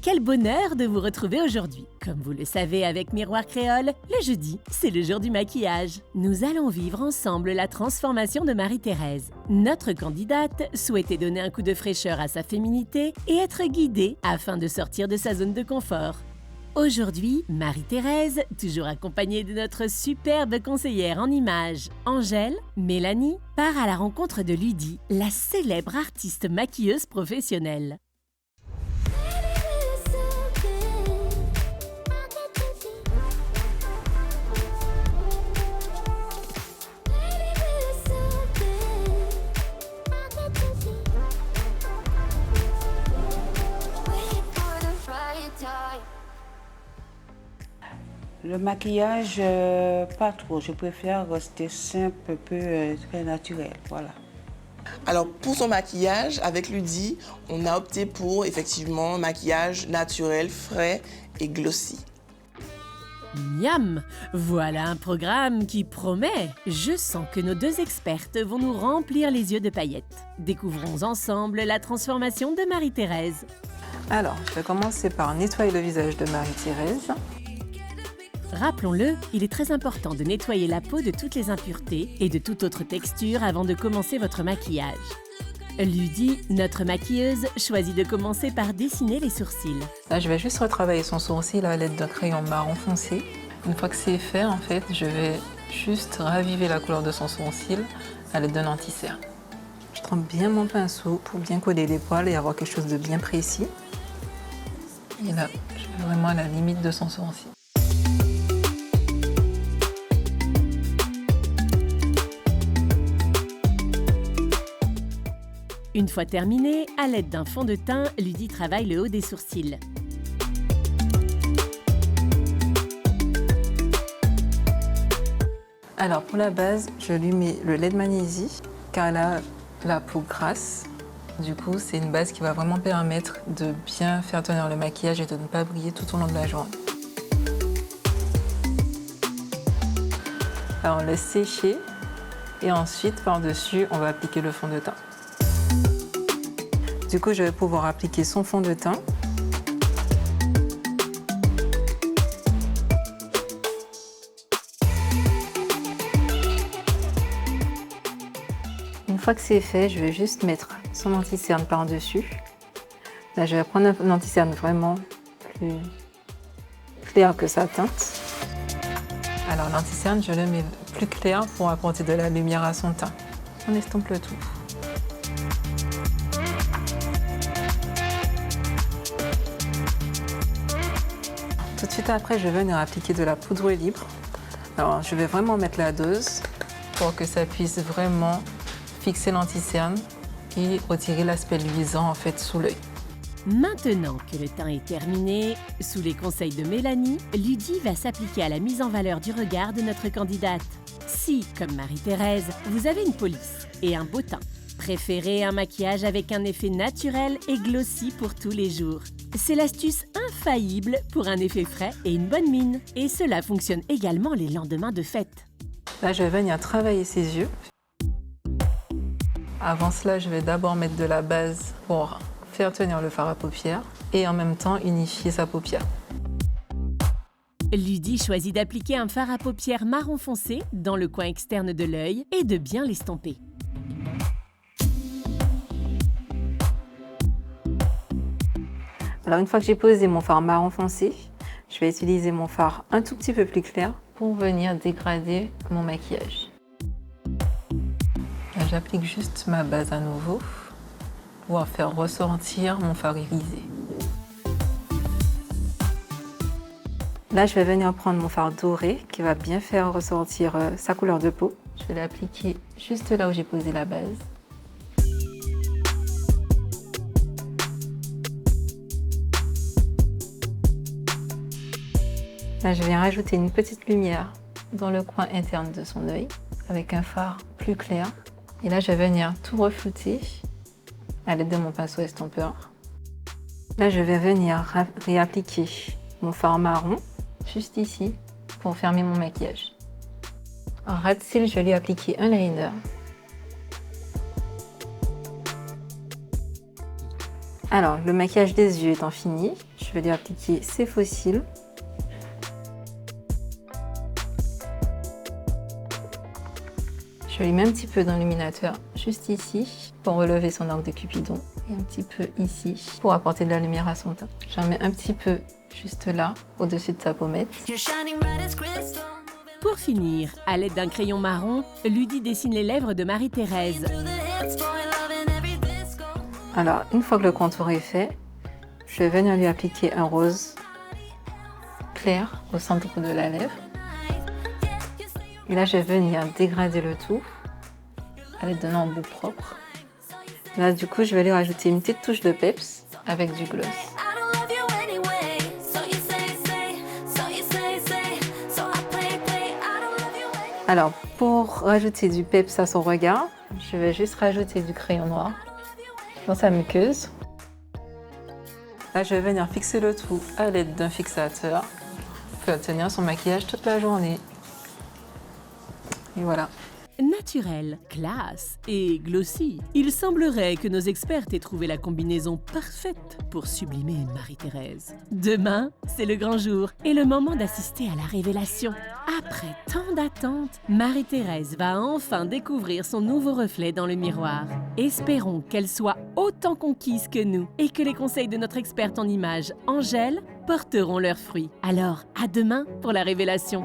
quel bonheur de vous retrouver aujourd'hui. Comme vous le savez avec Miroir Créole, le jeudi, c'est le jour du maquillage. Nous allons vivre ensemble la transformation de Marie-Thérèse. Notre candidate souhaitait donner un coup de fraîcheur à sa féminité et être guidée afin de sortir de sa zone de confort. Aujourd'hui, Marie-Thérèse, toujours accompagnée de notre superbe conseillère en images, Angèle, Mélanie, part à la rencontre de Ludie, la célèbre artiste maquilleuse professionnelle. Le maquillage, pas trop. Je préfère rester simple, un peu très naturel, voilà. Alors pour son maquillage, avec Ludie, on a opté pour effectivement un maquillage naturel, frais et glossy. Miam! Voilà un programme qui promet. Je sens que nos deux expertes vont nous remplir les yeux de paillettes. Découvrons ensemble la transformation de Marie-Thérèse. Alors, je vais commencer par nettoyer le visage de Marie-Thérèse. Rappelons-le, il est très important de nettoyer la peau de toutes les impuretés et de toute autre texture avant de commencer votre maquillage. Ludie, notre maquilleuse, choisit de commencer par dessiner les sourcils. Là, je vais juste retravailler son sourcil à l'aide d'un crayon marron foncé. Une fois que c'est fait, en fait, je vais juste raviver la couleur de son sourcil à l'aide d'un anti-cerne. Je trempe bien mon pinceau pour bien coller les poils et avoir quelque chose de bien précis. Et là, je vais vraiment à la limite de son sourcil. Une fois terminé, à l'aide d'un fond de teint, Ludie travaille le haut des sourcils. Alors pour la base, je lui mets le lait de magnésie car elle a la peau grasse. Du coup, c'est une base qui va vraiment permettre de bien faire tenir le maquillage et de ne pas briller tout au long de la journée. Alors on laisse sécher et ensuite par-dessus, on va appliquer le fond de teint. Du coup, je vais pouvoir appliquer son fond de teint. Une fois que c'est fait, je vais juste mettre son anti-cerne par-dessus. Là, je vais prendre un anti-cerne vraiment plus clair que sa teinte. Alors, l'anti-cerne, je le mets plus clair pour apporter de la lumière à son teint. On estompe le tout. Tout de suite après, je vais venir appliquer de la poudre libre. Alors, je vais vraiment mettre la dose pour que ça puisse vraiment fixer l'anti-cerne et retirer l'aspect luisant en fait sous l'œil. Maintenant que le teint est terminé, sous les conseils de Mélanie, Ludie va s'appliquer à la mise en valeur du regard de notre candidate. Si, comme Marie-Thérèse, vous avez une peau lisse et un beau teint, préférez un maquillage avec un effet naturel et glossy pour tous les jours. C'est l'astuce infaillible pour un effet frais et une bonne mine. Et cela fonctionne également les lendemains de fête. Là, je vais venir travailler ses yeux. Avant cela, je vais d'abord mettre de la base pour faire tenir le fard à paupières et en même temps unifier sa paupière. Ludie choisit d'appliquer un fard à paupières marron foncé dans le coin externe de l'œil et de bien l'estomper. Alors une fois que j'ai posé mon fard marron foncé, je vais utiliser mon fard un tout petit peu plus clair pour venir dégrader mon maquillage. J'applique juste ma base à nouveau pour pouvoir faire ressortir mon fard irisé. Là, je vais venir prendre mon fard doré qui va bien faire ressortir sa couleur de peau. Je vais l'appliquer juste là où j'ai posé la base. Là, je viens rajouter une petite lumière dans le coin interne de son œil avec un fard plus clair. Et là, je vais venir tout reflouter à l'aide de mon pinceau estompeur. Là, je vais venir réappliquer mon fard marron juste ici pour fermer mon maquillage. En ras de cils, je vais lui appliquer un liner. Alors, le maquillage des yeux étant fini, je je vais lui appliquer ses faux cils. Je lui mets un petit peu d'illuminateur juste ici pour relever son arc de Cupidon et un petit peu ici pour apporter de la lumière à son teint. J'en mets un petit peu juste là, au-dessus de sa pommette. Pour finir, à l'aide d'un crayon marron, Ludie dessine les lèvres de Marie-Thérèse. Alors, une fois que le contour est fait, je vais venir lui appliquer un rose clair au centre de la lèvre. Et là, je vais venir dégrader le tout à l'aide d'un embout propre. Là, du coup, je vais lui rajouter une petite touche de peps avec du gloss. Alors, pour rajouter du peps à son regard, je vais juste rajouter du crayon noir dans sa muqueuse. Là, je vais venir fixer le tout à l'aide d'un fixateur pour tenir son maquillage toute la journée. Et voilà. Naturel, classe et glossy. Il semblerait que nos expertes aient trouvé la combinaison parfaite pour sublimer Marie-Thérèse. Demain, c'est le grand jour et le moment d'assister à la révélation. Après tant d'attentes, Marie-Thérèse va enfin découvrir son nouveau reflet dans le miroir. Espérons qu'elle soit autant conquise que nous et que les conseils de notre experte en images, Angèle, porteront leurs fruits. Alors, à demain pour la révélation.